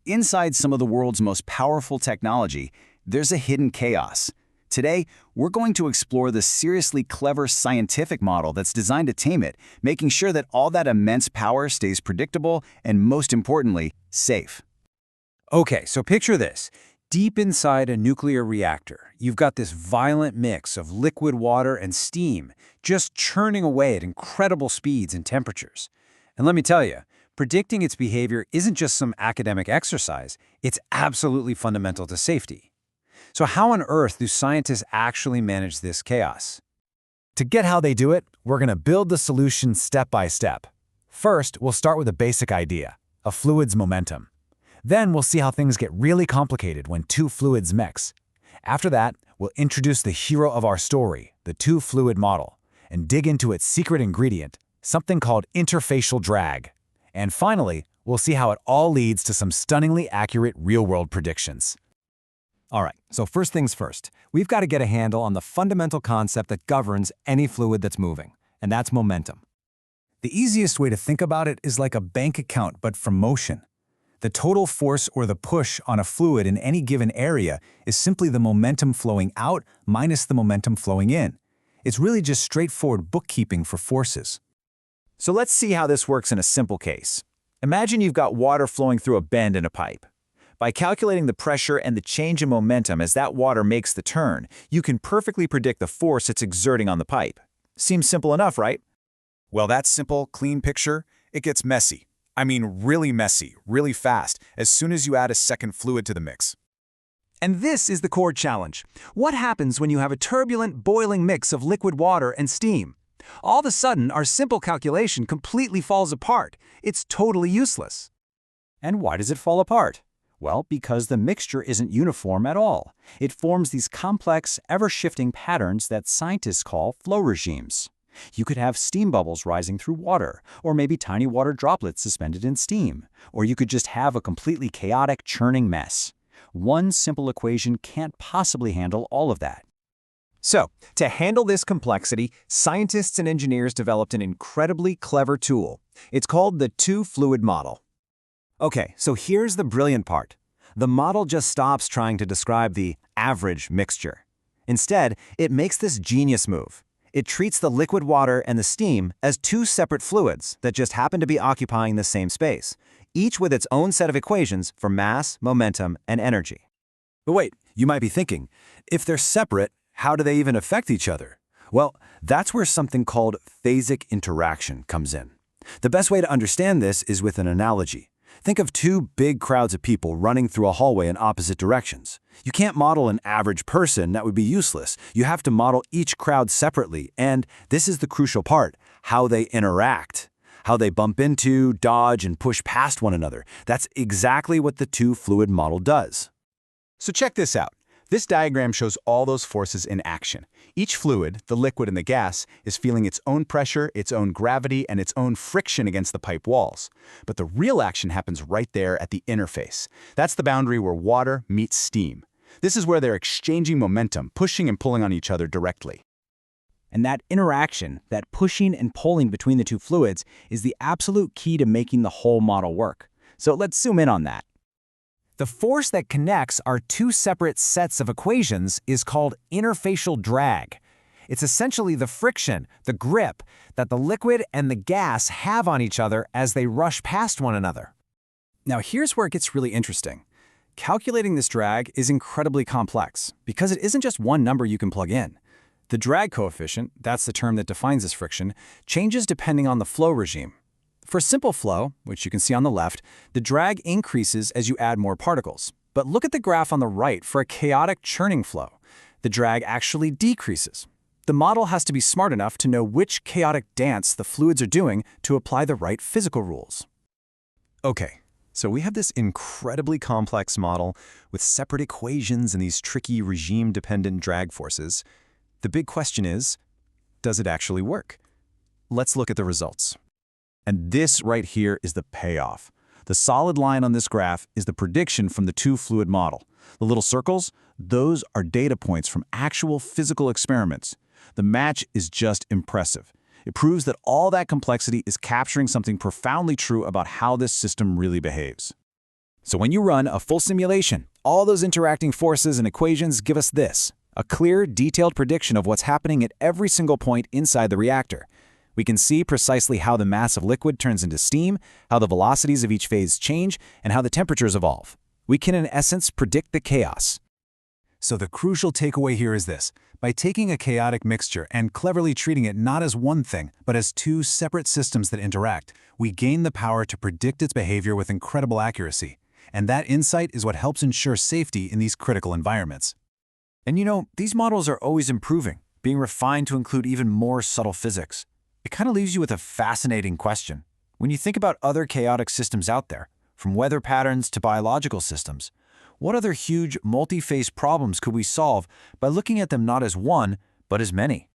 Inside some of the world's most powerful technology, there's a hidden chaos. Today, we're going to explore the seriously clever scientific model that's designed to tame it, making sure that all that immense power stays predictable and, most importantly, safe. Okay, so picture this. Deep inside a nuclear reactor, you've got this violent mix of liquid water and steam just churning away at incredible speeds and temperatures. And let me tell you, predicting its behavior isn't just some academic exercise, it's absolutely fundamental to safety. So how on earth do scientists actually manage this chaos? To get how they do it, we're going to build the solution step by step. First, we'll start with a basic idea, a fluid's momentum. Then we'll see how things get really complicated when two fluids mix. After that, we'll introduce the hero of our story, the two-fluid model, and dig into its secret ingredient, something called interfacial drag. And finally, we'll see how it all leads to some stunningly accurate real-world predictions. All right, so first things first, we've got to get a handle on the fundamental concept that governs any fluid that's moving, and that's momentum. The easiest way to think about it is like a bank account, but for motion. The total force or the push on a fluid in any given area is simply the momentum flowing out minus the momentum flowing in. It's really just straightforward bookkeeping for forces. So let's see how this works in a simple case. Imagine you've got water flowing through a bend in a pipe. By calculating the pressure and the change in momentum as that water makes the turn, you can perfectly predict the force it's exerting on the pipe. Seems simple enough, right? Well, that simple, clean picture, it gets messy. I mean really messy, really fast, as soon as you add a second fluid to the mix. And this is the core challenge. What happens when you have a turbulent, boiling mix of liquid water and steam? All of a sudden, our simple calculation completely falls apart. It's totally useless. And why does it fall apart? Well, because the mixture isn't uniform at all. It forms these complex, ever-shifting patterns that scientists call flow regimes. You could have steam bubbles rising through water, or maybe tiny water droplets suspended in steam, or you could just have a completely chaotic, churning mess. One simple equation can't possibly handle all of that. So, to handle this complexity, scientists and engineers developed an incredibly clever tool. It's called the two-fluid model. Okay, so here's the brilliant part. The model just stops trying to describe the average mixture. Instead, it makes this genius move. It treats the liquid water and the steam as two separate fluids that just happen to be occupying the same space, each with its own set of equations for mass, momentum, and energy. But wait, you might be thinking, if they're separate, how do they even affect each other? Well, that's where something called phasic interaction comes in. The best way to understand this is with an analogy. Think of two big crowds of people running through a hallway in opposite directions. You can't model an average person, that would be useless. You have to model each crowd separately, and this is the crucial part, how they interact. How they bump into, dodge, and push past one another. That's exactly what the two-fluid model does. So check this out. This diagram shows all those forces in action. Each fluid, the liquid and the gas, is feeling its own pressure, its own gravity, and its own friction against the pipe walls. But the real action happens right there at the interface. That's the boundary where water meets steam. This is where they're exchanging momentum, pushing and pulling on each other directly. And that interaction, that pushing and pulling between the two fluids, is the absolute key to making the whole model work. So let's zoom in on that. The force that connects our two separate sets of equations is called interfacial drag. It's essentially the friction, the grip, that the liquid and the gas have on each other as they rush past one another. Now here's where it gets really interesting. Calculating this drag is incredibly complex because it isn't just one number you can plug in. The drag coefficient, that's the term that defines this friction, changes depending on the flow regime. For simple flow, which you can see on the left, the drag increases as you add more particles. But look at the graph on the right for a chaotic churning flow. The drag actually decreases. The model has to be smart enough to know which chaotic dance the fluids are doing to apply the right physical rules. Okay, so we have this incredibly complex model with separate equations and these tricky regime-dependent drag forces. The big question is, does it actually work? Let's look at the results. And this right here is the payoff. The solid line on this graph is the prediction from the two-fluid model. The little circles, those are data points from actual physical experiments. The match is just impressive. It proves that all that complexity is capturing something profoundly true about how this system really behaves. So when you run a full simulation, all those interacting forces and equations give us this, a clear, detailed prediction of what's happening at every single point inside the reactor. We can see precisely how the mass of liquid turns into steam, how the velocities of each phase change, and how the temperatures evolve. We can, in essence, predict the chaos. So the crucial takeaway here is this. By taking a chaotic mixture and cleverly treating it not as one thing, but as two separate systems that interact, we gain the power to predict its behavior with incredible accuracy. And that insight is what helps ensure safety in these critical environments. And you know, these models are always improving, being refined to include even more subtle physics. It kind of leaves you with a fascinating question. When you think about other chaotic systems out there, from weather patterns to biological systems, what other huge multi-phase problems could we solve by looking at them not as one, but as many?